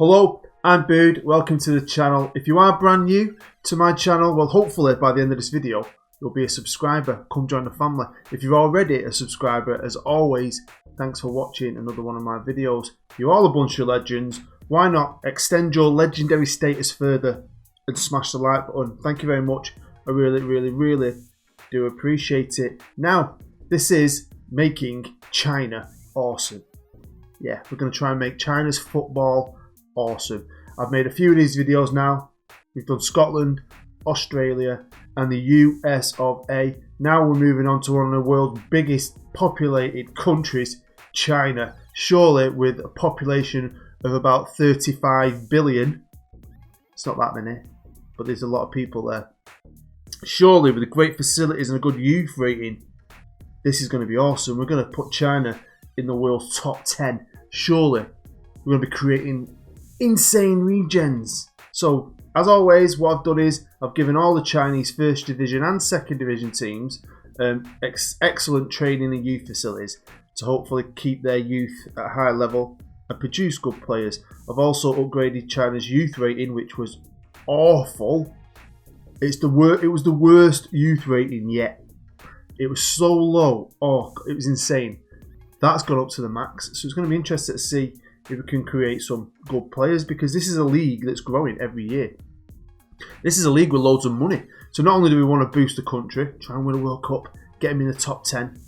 Hello, I'm Bood, welcome to the channel. If you are brand new to my channel, well hopefully by the end of this video you'll be a subscriber, come join the family. If you're already a subscriber, as always, thanks for watching another one of my videos. You're all a bunch of legends, why not extend your legendary status further and smash the like button. Thank you very much, I really do appreciate it. Now, this is making China awesome. Yeah, we're going to try and make China's football awesome. I've made a few of these videos now. We've done Scotland, Australia and the US of A. Now we're moving on to one of the world's biggest populated countries, China. Surely with a population of about 35 billion. It's not that many, but there's a lot of people there. Surely with the great facilities and a good youth rating, this is going to be awesome. We're going to put China in the world's top 10. Surely we're going to be creating insane regions. So as always, what I've done is I've given all the Chinese first division and second division teams excellent training and youth facilities to hopefully keep their youth at a high level and produce good players. I've also upgraded China's youth rating, which was awful. It was the worst youth rating yet. It was so low. Oh, it was insane. That's gone up to the max. So it's going to be interesting to see if we can create some good players, because this is a league that's growing every year. This is a league with loads of money. So not only do we want to boost the country, try and win a World Cup, get them in the top 10,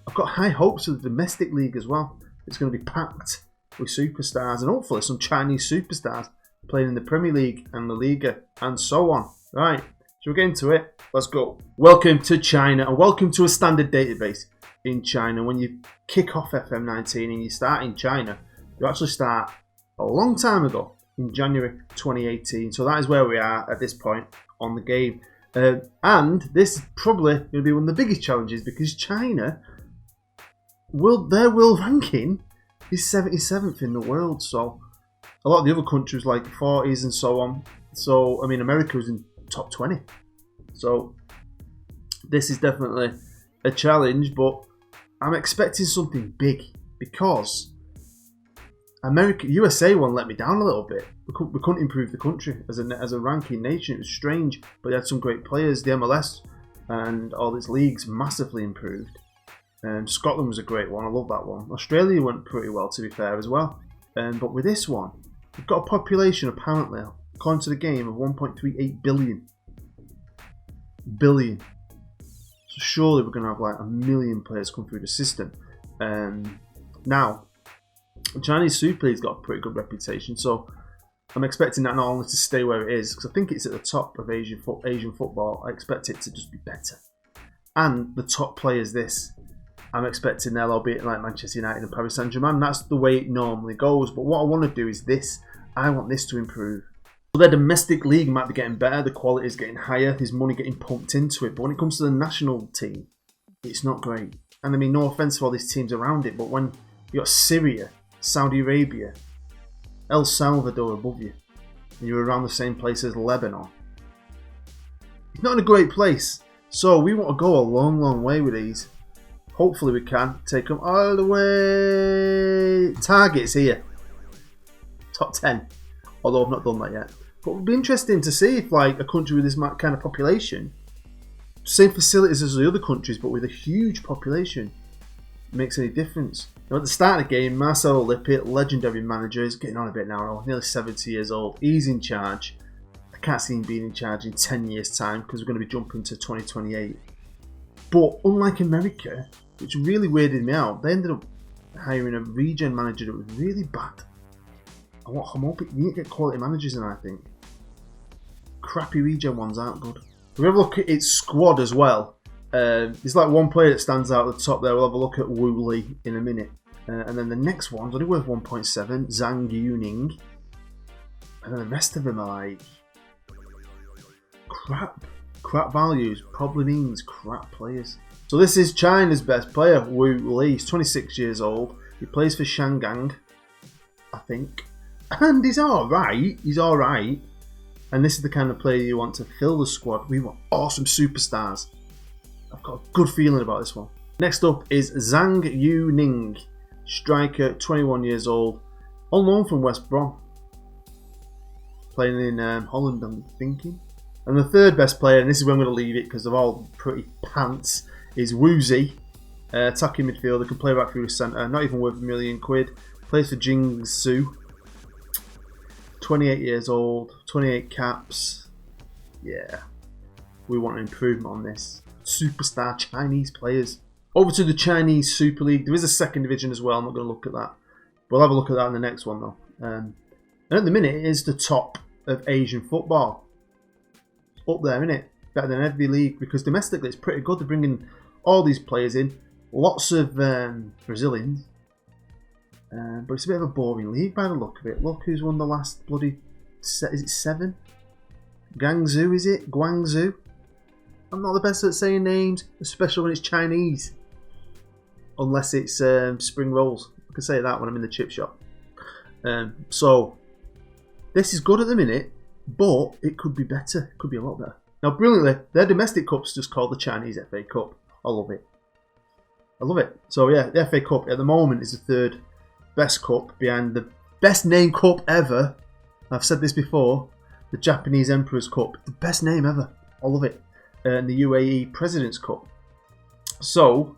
I've got high hopes of the domestic league as well. It's going to be packed with superstars and hopefully some Chinese superstars playing in the Premier League and the Liga and so on. Right. So we'll get into it. Let's go. Welcome to China and welcome to a standard database in China. When you kick off FM19 and you start in China, you actually start a long time ago in January 2018. So that is where we are at this point on the game. And this is probably going to be one of the biggest challenges because China, their world ranking is 77th in the world. So a lot of the other countries like 40s and so on. So, I mean, America was in top 20. So this is definitely a challenge, but I'm expecting something big because USA won't let me down a little bit. We couldn't improve the country as a ranking nation. It was strange, but they had some great players. The MLS and all its leagues massively improved. Scotland was a great one. I love that one. Australia went pretty well, to be fair, as well. But with this one, we've got a population apparently, according to the game, of 1.38 billion. So surely we're going to have like 1 million players come through the system. Now, the Chinese Super League's got a pretty good reputation, so I'm expecting that not only to stay where it is, because I think it's at the top of Asian football. I expect it to just be better. And the top players I'm expecting they'll all be like Manchester United and Paris Saint-Germain. That's the way it normally goes. But what I want to do is this. I want this to improve. So their domestic league might be getting better, the quality is getting higher, there's money getting pumped into it. But when it comes to the national team, it's not great. And I mean, no offence to all these teams around it, but when you got Syria, Saudi Arabia, El Salvador above you, and you're around the same place as Lebanon, it's not in a great place. So we want to go a long way with these. Hopefully we can take them all the way. Targets here. Top 10. Although I've not done that yet. But it would be interesting to see if like a country with this kind of population, same facilities as the other countries, but with a huge population, makes any difference. Now at the start of the game, Marcelo Lippi, legendary manager, is getting on a bit now, nearly 70 years old. He's in charge. I can't see him being in charge in 10 years' time because we're going to be jumping to 2028. But unlike America, which really weirded me out, they ended up hiring a regen manager that was really bad. I'm hoping you need to get quality managers in, I think. Crappy regen ones aren't good. If we have a look at its squad as well, there's like one player that stands out at the top there. We'll have a look at Ning in a minute. And then the next one's only worth 1.7, Zhang, Ning. And then the rest of them are like crap. Crap values probably means crap players. So this is China's best player, Li. He's 26 years old. He plays for Zhang, I think. And he's alright. He's alright. And this is the kind of player you want to fill the squad. We want awesome superstars. I've got a good feeling about this one. Next up is Zhang Ning, striker, 21 years old, on loan from West Brom. playing in Holland, I'm thinking. And the third best player, and this is where I'm going to leave it because they're all pretty pants, is BOODFM. Attacking midfielder, can play back through the centre, not even worth £1 million. Plays for Zhang. 28 years old, 28 caps. Yeah, we want an improvement on this. Superstar Chinese players. Over to the Chinese Super League. There is a second division as well. I'm not going to look at that. We'll have a look at that in the next one though. And at the minute, it is the top of Asian football. Up there, isn't it? Better than every league because domestically it's pretty good. They're bringing all these players in. Lots of Brazilians. But it's a bit of a boring league by the look of it. Look who's won the last bloody... Is it 7? Guangzhou, is it? Guangzhou? I'm not the best at saying names, especially when it's Chinese. Unless it's spring rolls. I can say that when I'm in the chip shop. So, this is good at the minute, but it could be better. It could be a lot better. Now, brilliantly, their domestic cup's just called the Chinese FA Cup. I love it. I love it. So, yeah, the FA Cup at the moment is the third best cup behind the best name cup ever. I've said this before. The Japanese Emperor's Cup. The best name ever. I love it. And the UAE President's Cup. So,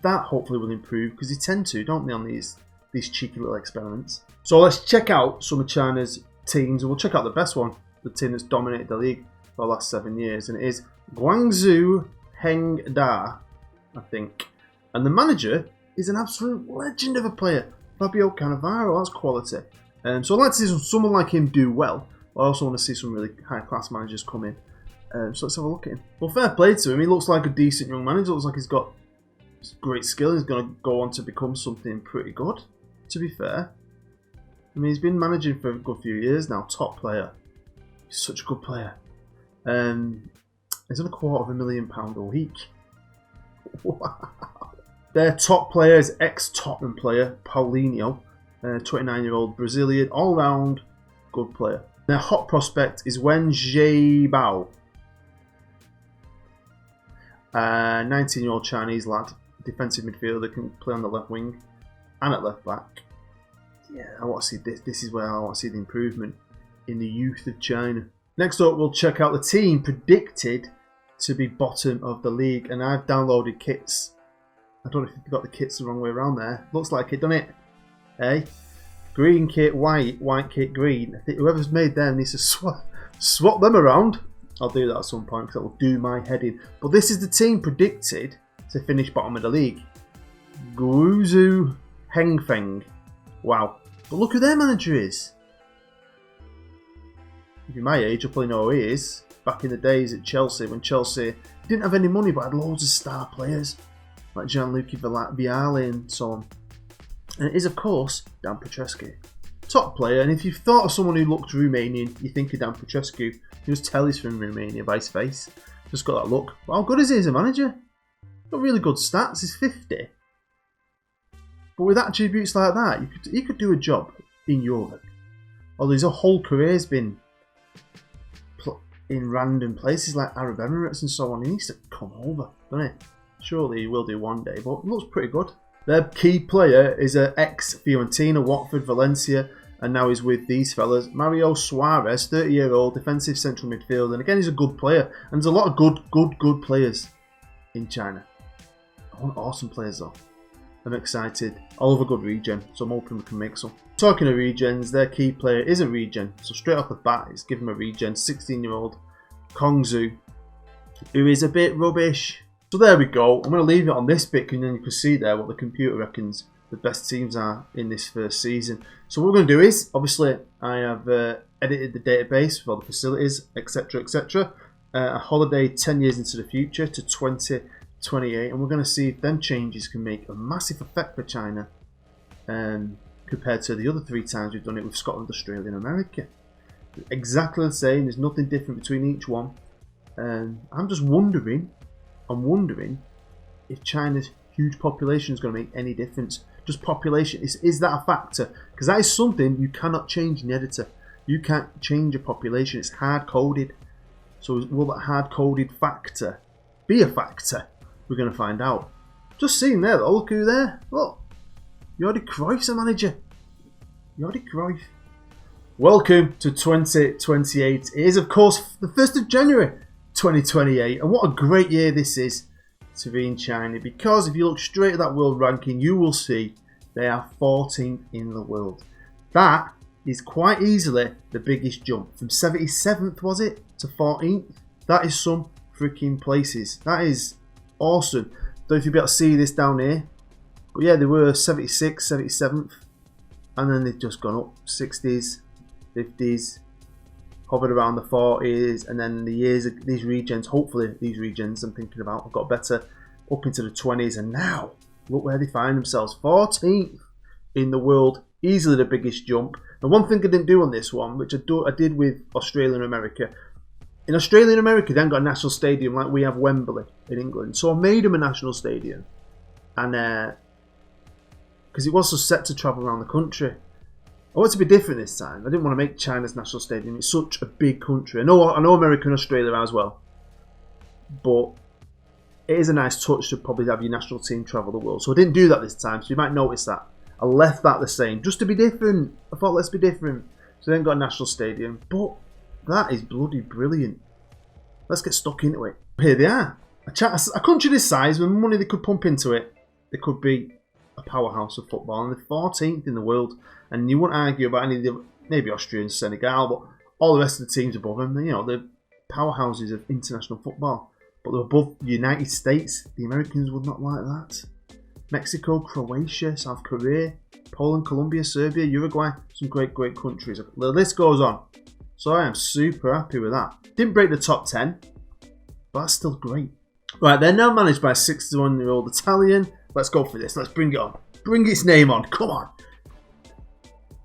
that hopefully will improve because they tend to, don't they, on these cheeky little experiments. So let's check out some of China's teams and we'll check out the best one. The team that's dominated the league for the last 7 years. And it is Guangzhou Hengda, I think. And the manager is an absolute legend of a player. Fabio Cannavaro, that's quality. So I'd like to see someone like him do well. I also want to see some really high-class managers come in. So let's have a look at him. Well, fair play to him. He looks like a decent young manager. Looks like he's got great skill. He's going to go on to become something pretty good, to be fair. I mean, he's been managing for a good few years now. Top player. He's such a good player. He's on £250,000 a week. Wow. Their top player is ex-Tottenham player, Paulinho. 29-year-old Brazilian, all-round good player. Their hot prospect is Wen Jiabao. 19-year-old Chinese lad, defensive midfielder, can play on the left wing and at left back. Yeah, I want to see this. This is where I want to see the improvement in the youth of China. Next up, we'll check out the team predicted to be bottom of the league, and I've downloaded kits. I don't know if you've got the kits the wrong way around there. Looks like it, doesn't it? Hey, green kit, white kit, green. I think whoever's made them needs to swap them around. I'll do that at some point because that will do my head in. But this is the team predicted to finish bottom of the league. Guangzhou Hengfeng. Wow. But look who their manager is. If you're my age, you'll probably know who he is. Back in the days at Chelsea, when Chelsea didn't have any money but had loads of star players. Like Gianluca Vialli and so on. And it is, of course, Dan Petrescu. Top player, and if you've thought of someone who looked Romanian, you think of Dan Petrescu. You just tell he's from Romania by his face. Just got that look. But how good is he as a manager? Got really good stats. He's 50. But with attributes like that, you could do a job in Europe. Although his whole career's been in random places like Arab Emirates and so on. He needs to come over, doesn't he? Surely he will do one day, but it looks pretty good. Their key player is an ex-Fiorentina, Watford, Valencia, and now he's with these fellas. Mario Suarez, 30-year-old defensive central midfielder, and again he's a good player. And there's a lot of good players in China. I want awesome players though. I'm excited. I love a good regen, so I'm hoping we can make some. Talking of regens, their key player is a regen, so straight off the bat, it's give him a regen. 16-year-old Kongzu, who is a bit rubbish. So there we go. I'm going to leave it on this bit, and then you can see there what the computer reckons the best teams are in this first season. So what we're going to do is, obviously, I have edited the database for the facilities, etc., etc. A holiday 10 years into the future to 2028, and we're going to see if them changes can make a massive effect for China compared to the other 3 times we've done it with Scotland, Australia, and America. Exactly the same. There's nothing different between each one. I'm just wondering. I'm wondering if China's huge population is going to make any difference. Just population, is that a factor? Because that is something you cannot change in the editor. You can't change a population, it's hard-coded. So will that hard-coded factor be a factor? We're going to find out. Just seeing there, though, look who there. Look, Jordi Cruyff's a manager. Jordi Cruyff. Welcome to 2028. It is, of course, the 1st of January 2028. And what a great year this is to be in China. Because if you look straight at that world ranking, you will see they are 14th in the world. That is quite easily the biggest jump. From 77th, was it, to 14th? That is some freaking places. That is awesome. Don't know if you'll be able to see this down here. But yeah, they were 76th, 77th. And then they've just gone up 60s, 50s, hovered around the 40s, and then the years of these regions, hopefully these regions I'm thinking about, have got better up into the 20s, and now look where they find themselves, 14th in the world, easily the biggest jump. And one thing I didn't do on this one, which I did with Australia and America. In Australia and America, they haven't got a national stadium like we have Wembley in England, so I made them a national stadium, and because it was so set to travel around the country. I want it to be different this time. I didn't want to make China's national stadium. It's such a big country. I know America and Australia are as well. But it is a nice touch to probably have your national team travel the world. So I didn't do that this time. So you might notice that. I left that the same. Just to be different. I thought, let's be different. So they haven't got a national stadium. But that is bloody brilliant. Let's get stuck into it. Here they are. A country this size, with money they could pump into it, they could be a powerhouse of football. And they're 14th in the world. And you won't argue about any of the, maybe Austria and Senegal, but all the rest of the teams above them, you know, they're powerhouses of international football. But they're above the United States. The Americans would not like that. Mexico, Croatia, South Korea, Poland, Colombia, Serbia, Uruguay. Some great, great countries. The list goes on. So I am super happy with that. Didn't break the top 10, but that's still great. Right, they're now managed by a 61-year-old Italian. Let's go for this. Let's bring it on. Bring its name on. Come on.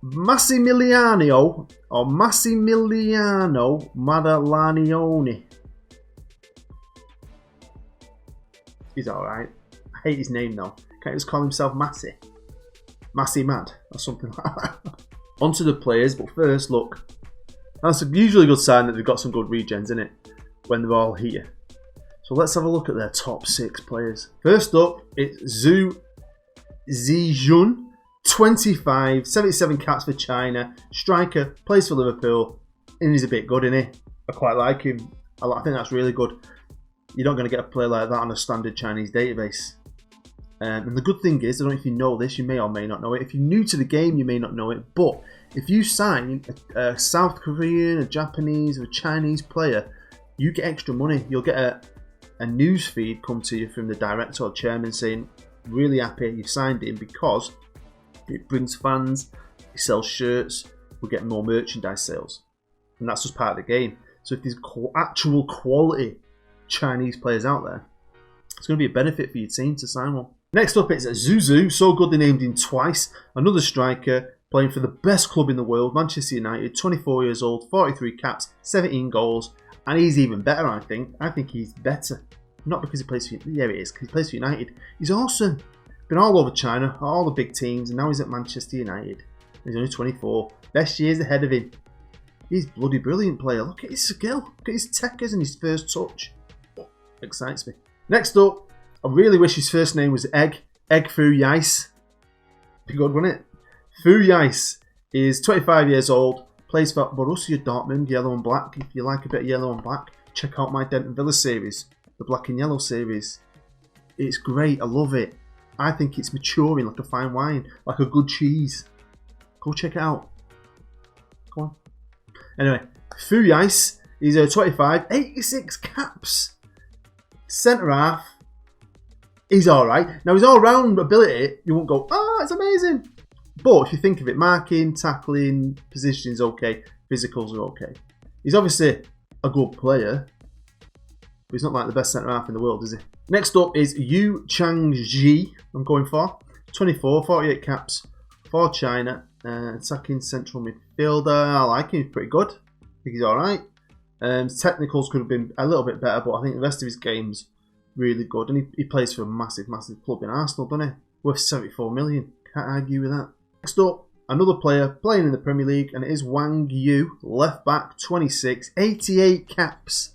Massimiliano Madalanione. He's alright. I hate his name though. Can't he just call himself Massi? Massi Mad or something like that. On to the players, but first, look. That's usually a good sign that they've got some good regens in it when they're all here. So let's have a look at their top 6 players. First up, it's Zhu Zijun. 25, 77 caps for China, striker, plays for Liverpool, and he's a bit good, isn't he? I quite like him. I think that's really good. You're not going to get a player like that on a standard Chinese database. And the good thing is, I don't know if you know this, you may or may not know it. If you're new to the game, you may not know it, but if you sign a South Korean, a Japanese, or a Chinese player, you get extra money. You'll get a news feed come to you from the director or chairman saying, really happy you've signed him because it brings fans, it sells shirts, we get more merchandise sales. And that's just part of the game. So if there's actual quality Chinese players out there, it's going to be a benefit for your team to sign one. Next up, it's Zuzu. So good they named him twice. Another striker playing for the best club in the world, Manchester United. 24 years old, 43 caps, 17 goals. And he's even better, I think. I think he's better. Not because he plays for... Yeah, it is, because he plays for United. He's awesome. Been all over China, all the big teams, and now he's at Manchester United. He's only 24. Best years ahead of him. He's a bloody brilliant player. Look at his skill. Look at his techers and his first touch. Oh, excites me. Next up, I really wish his first name was Egg Fu Yais. Be good, wouldn't it? Fu Yais is 25 years old. Plays for Borussia Dortmund, yellow and black. If you like a bit of yellow and black, check out my Denton Villa series. The black and yellow series. It's great. I love it. I think it's maturing like a fine wine, like a good cheese. Go check it out. Come on. Anyway, Fu Yais, he's 25, 86 caps. Centre half. He's alright. Now his all-round ability, you won't go, oh, it's amazing. But if you think of it, marking, tackling, positioning is okay. Physicals are okay. He's obviously a good player. But he's not like the best centre half in the world, is he? Next up is Yu Changji, I'm going for. 24, 48 caps for China. Attacking central midfielder. I like him, he's pretty good. I think he's alright. Technicals could have been a little bit better, but I think the rest of his game's really good. And he plays for a massive, massive club in Arsenal, doesn't he? Worth 74 million. Can't argue with that. Next up, another player playing in the Premier League, and it is Wang Yu, left back, 26, 88 caps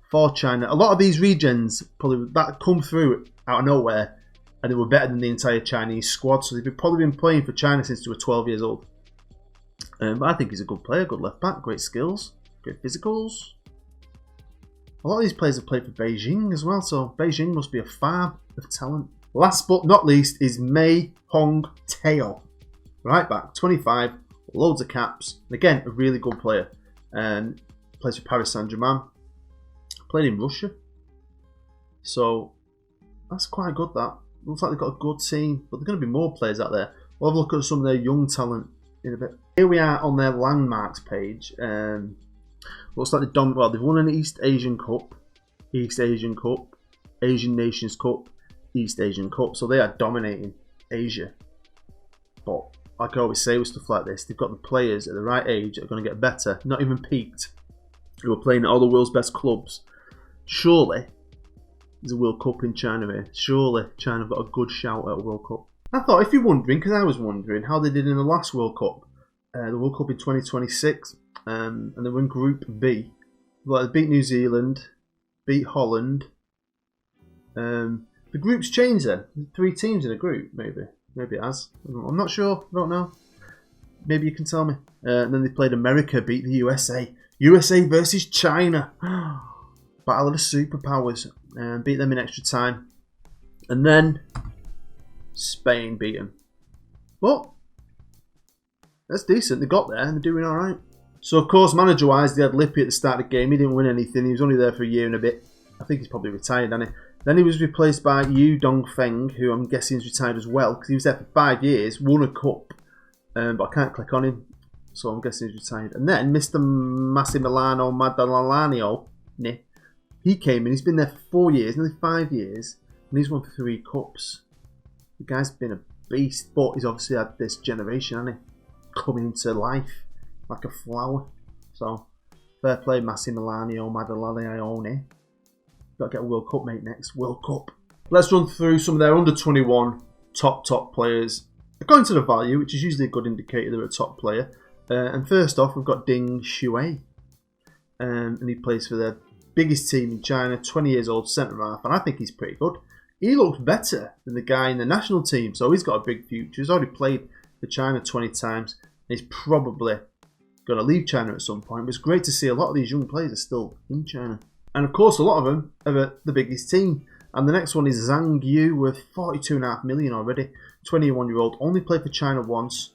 for China. A lot of these regions probably that come through out of nowhere, and they were better than the entire Chinese squad. So they've probably been playing for China since they were 12 years old. But I think he's a good player, good left back, great skills, great physicals. A lot of these players have played for Beijing as well, so Beijing must be a farm of talent. Last but not least is Mei Hong Teo. Right back, 25, loads of caps. And again, a really good player. Plays for Paris Saint-Germain. Played in Russia. So, that's quite good, that. Looks like they've got a good team, but there are going to be more players out there. We'll have a look at some of their young talent in a bit. Here we are on their landmarks page. Looks like they've won an East Asian Cup, Asian Nations Cup, East Asian Cup. So they are dominating Asia. But like I always say with stuff like this, they've got the players at the right age that are going to get better, not even peaked, who are playing at all the world's best clubs. Surely there's a World Cup in China here. Surely China have got a good shout at a World Cup. I thought, if you're wondering, because I was wondering how they did in the last World Cup, the World Cup in 2026, and they were in Group B. Well, they beat New Zealand, beat Holland. The group's changed then. 3 teams in a group, maybe. Maybe it has. I'm not sure. I don't know. Maybe you can tell me. And then they played America, beat the USA. USA versus China. Battle of the superpowers. Beat them in extra time. And then Spain beat them. But that's decent. They got there and they're doing alright. So, of course, manager-wise, they had Lippi at the start of the game. He didn't win anything. He was only there for a year and a bit. I think he's probably retired, hasn't he? Then he was replaced by Yu Dongfeng, who I'm guessing is retired as well, because he was there for 5 years, won a cup, but I can't click on him, so I'm guessing he's retired. And then Mr. Massimiliano Madallanio, he came in. He's been there for 4 years, nearly 5 years, and he's won 3 cups. The guy's been a beast, but he's obviously had this generation, hasn't he, coming into life like a flower. So, fair play, Massimiliano Madallanio. Got to get a World Cup, mate, next. World Cup. Let's run through some of their under-21 top players. According to the value, which is usually a good indicator they're a top player. And first off, we've got Ding Shui. And he plays for their biggest team in China, 20 years old, centre-half. And I think he's pretty good. He looks better than the guy in the national team. So he's got a big future. He's already played for China 20 times. And he's probably going to leave China at some point. But it's great to see a lot of these young players are still in China. And of course, a lot of them are at the biggest team. And the next one is Zhang Yu, worth 42.5 million already. 21-year-old, only played for China once,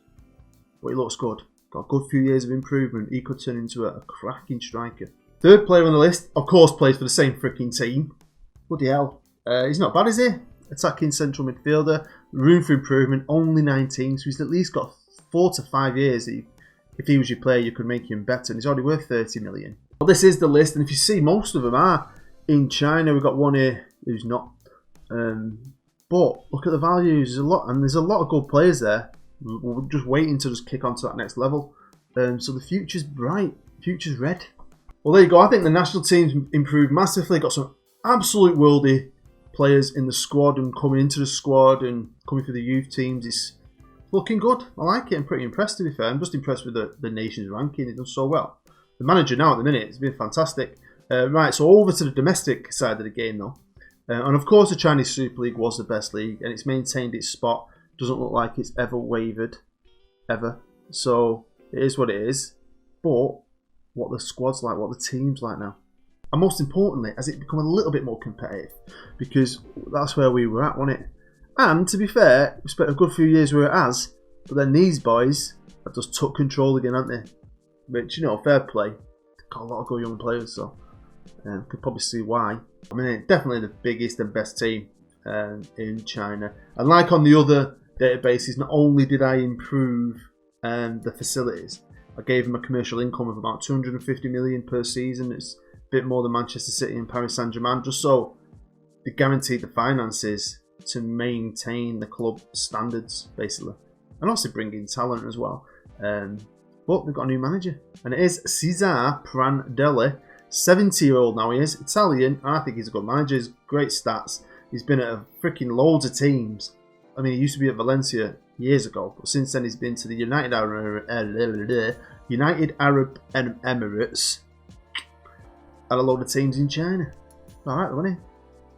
but he looks good. Got a good few years of improvement. He could turn into a cracking striker. Third player on the list, of course, plays for the same freaking team. Bloody hell. He's not bad, is he? Attacking central midfielder. Room for improvement, only 19, so he's at least got 4 to 5 years. If he was your player, you could make him better. And he's already worth 30 million. Well, this is the list, and if you see, most of them are in China. We've got one here who's not. But look at the values. There's a lot of good players there. We're just waiting to just kick on to that next level. So the future's bright. Future's red. Well, there you go. I think the national team's improved massively. Got some absolute worldy players in the squad and coming into the squad and coming through the youth teams. It's looking good. I like it. I'm pretty impressed, to be fair. I'm just impressed with the nation's ranking. It does so well. The manager now at the minute has been fantastic. Right, so over to the domestic side of the game though. And of course the Chinese Super League was the best league and it's maintained its spot. Doesn't look like it's ever wavered. Ever. So it is what it is. But what the squad's like, what the team's like now. And most importantly, has it become a little bit more competitive? Because that's where we were at, wasn't it? And to be fair, we spent a good few years where it has. But then these boys have just took control again, haven't they? Which, you know, fair play. They've got a lot of good young players, so could probably see why. I mean, definitely the biggest and best team in China. And like on the other databases, not only did I improve the facilities, I gave them a commercial income of about 250 million per season. It's a bit more than Manchester City and Paris Saint-Germain, just so they guaranteed the finances to maintain the club standards, basically. And also bring in talent as well. But they've got a new manager, and it is Cesare Prandelli, 70-year-old now he is, Italian, and I think he's a good manager. He's great stats. He's been at a freaking loads of teams. I mean, he used to be at Valencia years ago, but since then he's been to the United Arab Emirates and a load of teams in China. Alright, wasn't he?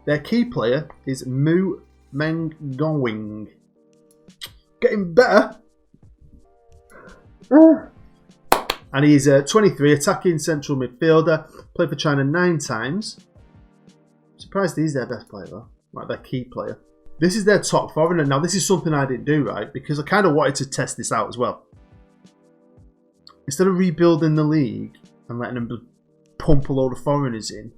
Their key player is Mu Mengowing. Getting better. And he's 23, attacking central midfielder. Played for China 9 times. Surprised he's their best player though, like their key player. This is their top foreigner. Now this is something I didn't do, right? Because I kind of wanted to test this out as well. Instead of rebuilding the league and letting them pump a load of foreigners in,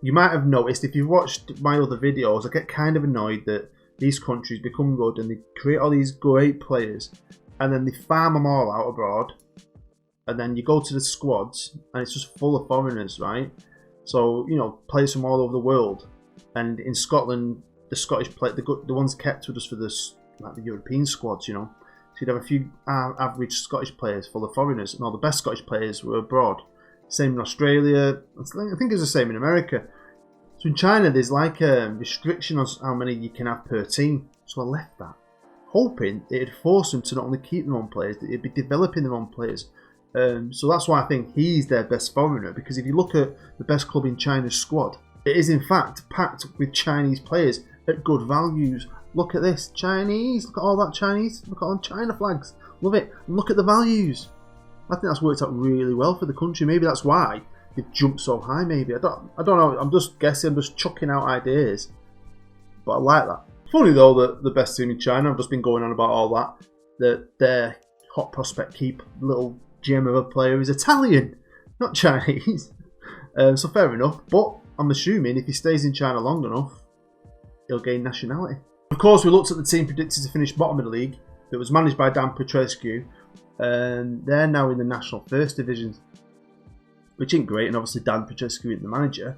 you might have noticed if you've watched my other videos, I get kind of annoyed that these countries become good and they create all these great players and then they farm them all out abroad. And then you go to the squads and it's just full of foreigners, right? So, you know, players from all over the world. And in Scotland, the Scottish players, the ones kept with us for like the European squads, you know. So you'd have a few average Scottish players full of foreigners, and all the best Scottish players were abroad. Same in Australia. I think it's the same in America. So in China, there's like a restriction on how many you can have per team. So I left that, hoping it'd force them to not only keep their own players, it'd be developing their own players. So that's why I think he's their best foreigner, because if you look at the best club in China's squad, it is in fact packed with Chinese players at good values. Look at this, Chinese, look at all that Chinese, look at all China flags, love it, and look at the values. I think that's worked out really well for the country. Maybe that's why they've jumped so high, maybe. I don't know, I'm just guessing, I'm just chucking out ideas. But I like that. Funny though that the best team in China, I've just been going on about all that their hot prospect keep little gem of a player is Italian, not Chinese. So fair enough, but I'm assuming if he stays in China long enough, he'll gain nationality. Of course, we looked at the team predicted to finish bottom of the league that was managed by Dan Petrescu, and they're now in the National First Division, which ain't great, and obviously Dan Petrescu isn't the manager.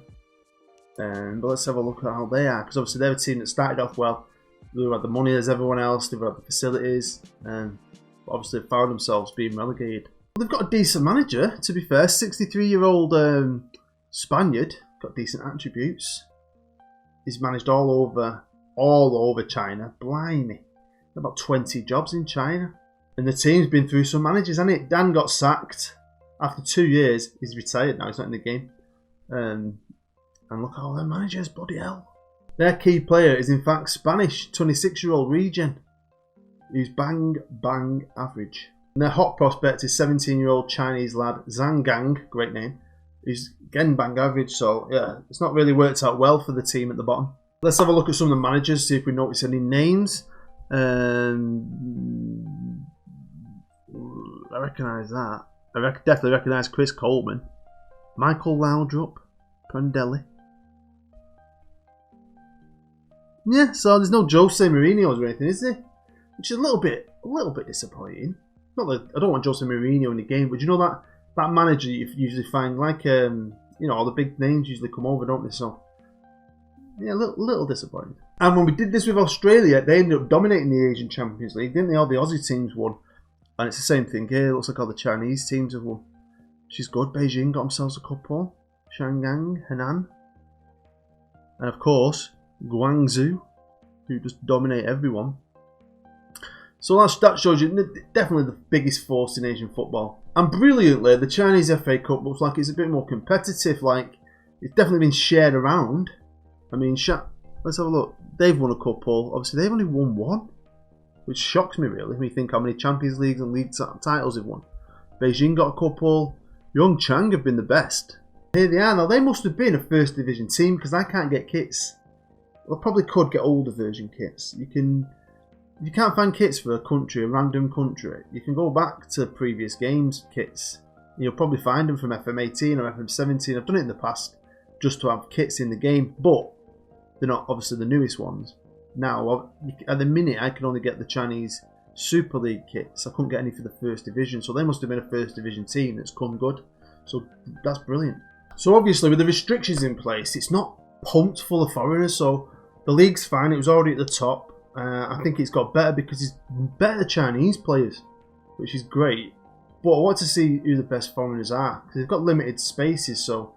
But let's have a look at how they are, because obviously they're a team that started off well. They had the money as everyone else, they've had the facilities, and obviously found themselves being relegated. They've got a decent manager, to be fair. 63-year-old Spaniard, got decent attributes. He's managed all over China. Blimey, about 20 jobs in China, and the team's been through some managers, hasn't it? Dan got sacked after 2 years. He's retired now. He's not in the game. And look at all their managers. Bloody hell! Their key player is in fact Spanish, 26-year-old Regen, who's bang average. And their hot prospect is 17-year-old Chinese lad Zhang, great name, who's again bang average. So yeah, it's not really worked out well for the team at the bottom. Let's have a look at some of the managers, see if we notice any names. I recognise that. Definitely recognise Chris Coleman, Michael Laudrup, Prandelli. Yeah, so there's no Jose Mourinho's or anything, is there? Which is a little bit disappointing. Not that I don't want Jose Mourinho in the game, but you know that manager you usually find, like you know, all the big names usually come over, don't they? So yeah, a little disappointing. And when we did this with Australia, they ended up dominating the Asian Champions League, didn't they? All the Aussie teams won, and it's the same thing here. It looks like all the Chinese teams have won. She's good. Beijing got themselves a couple. Shanghai, Henan, and of course Guangzhou, who just dominate everyone. So that shows you definitely the biggest force in Asian football. And brilliantly, the Chinese FA Cup looks like it's a bit more competitive. Like, it's definitely been shared around. I mean, let's have a look. They've won a couple. Obviously, they've only won one, which shocks me really when you think how many Champions Leagues and league titles they've won. Beijing got a couple. Chang have been the best. Here they are. Now, they must have been a first division team because I can't get kits. Well, I probably could get older version kits. If you can't find kits for a random country, you can go back to previous games kits. You'll probably find them from FM18 or FM17. I've done it in the past just to have kits in the game, but they're not obviously the newest ones. Now, at the minute, I can only get the Chinese Super League kits. I couldn't get any for the First Division, so they must have been a First Division team that's come good. So that's brilliant. So obviously, with the restrictions in place, it's not pumped full of foreigners, so the league's fine. It was already at the top. I think it's got better because it's better Chinese players, which is great. But I want to see who the best foreigners are, because they've got limited spaces, so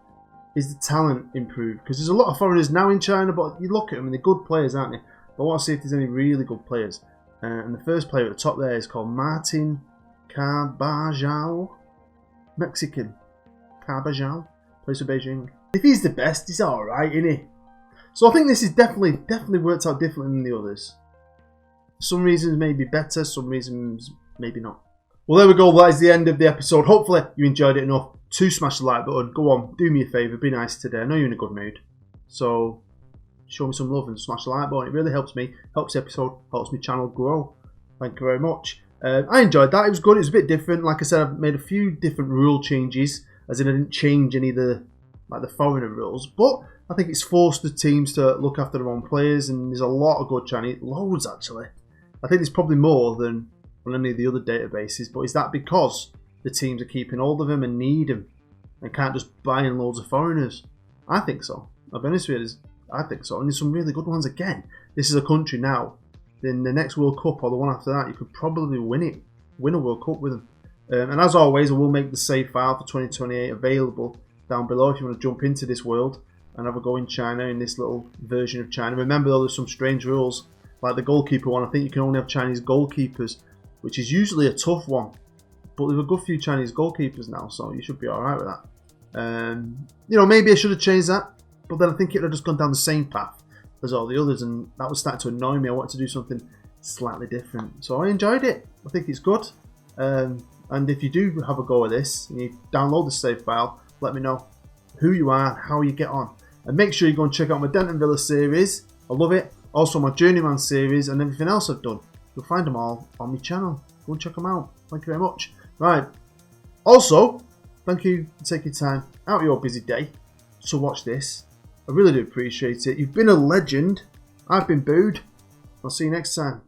is the talent improved? Because there's a lot of foreigners now in China, but you look at them and they're good players, aren't they? But I want to see if there's any really good players. And the first player at the top there is called Martin Carbajal, Mexican. Carbajal, plays for Beijing. If he's the best, he's alright, isn't he? So I think this is definitely worked out differently than the others. Some reasons maybe better, some reasons maybe not. Well, there we go. That is the end of the episode. Hopefully you enjoyed it enough to smash the like button. Go on, do me a favour. Be nice today. I know you're in a good mood. So show me some love and smash the like button. It really helps me, helps the episode, helps my channel grow. Thank you very much. I enjoyed that. It was good. It was a bit different. Like I said, I've made a few different rule changes, as in I didn't change any of the foreigner rules. But I think it's forced the teams to look after their own players, and there's a lot of good Chinese, loads actually. I think there's probably more than on any of the other databases. But is that because the teams are keeping hold of them and need them, and can't just buy in loads of foreigners? I think so. I'll be honest with you, I think so. And there's some really good ones again. This is a country now. In the next World Cup or the one after that, you could probably win a World Cup with them. And as always, I will make the save file for 2028 available down below if you want to jump into this world and have a go in China, in this little version of China. Remember though, there's some strange rules, like the goalkeeper one. I think you can only have Chinese goalkeepers, which is usually a tough one. But there's a good few Chinese goalkeepers now, so you should be alright with that. You know, maybe I should have changed that, but then I think it would have just gone down the same path as all the others, and that was starting to annoy me. I wanted to do something slightly different, so I enjoyed it. I think it's good. And if you do have a go at this and you download the save file, let me know who you are and how you get on. And make sure you go and check out my Denton Villa series. I love it. Also my Journeyman series and everything else I've done. You'll find them all on my channel. Go and check them out. Thank you very much. Right. Also, thank you for taking time out of your busy day to watch this. I really do appreciate it. You've been a legend. I've been Bood. I'll see you next time.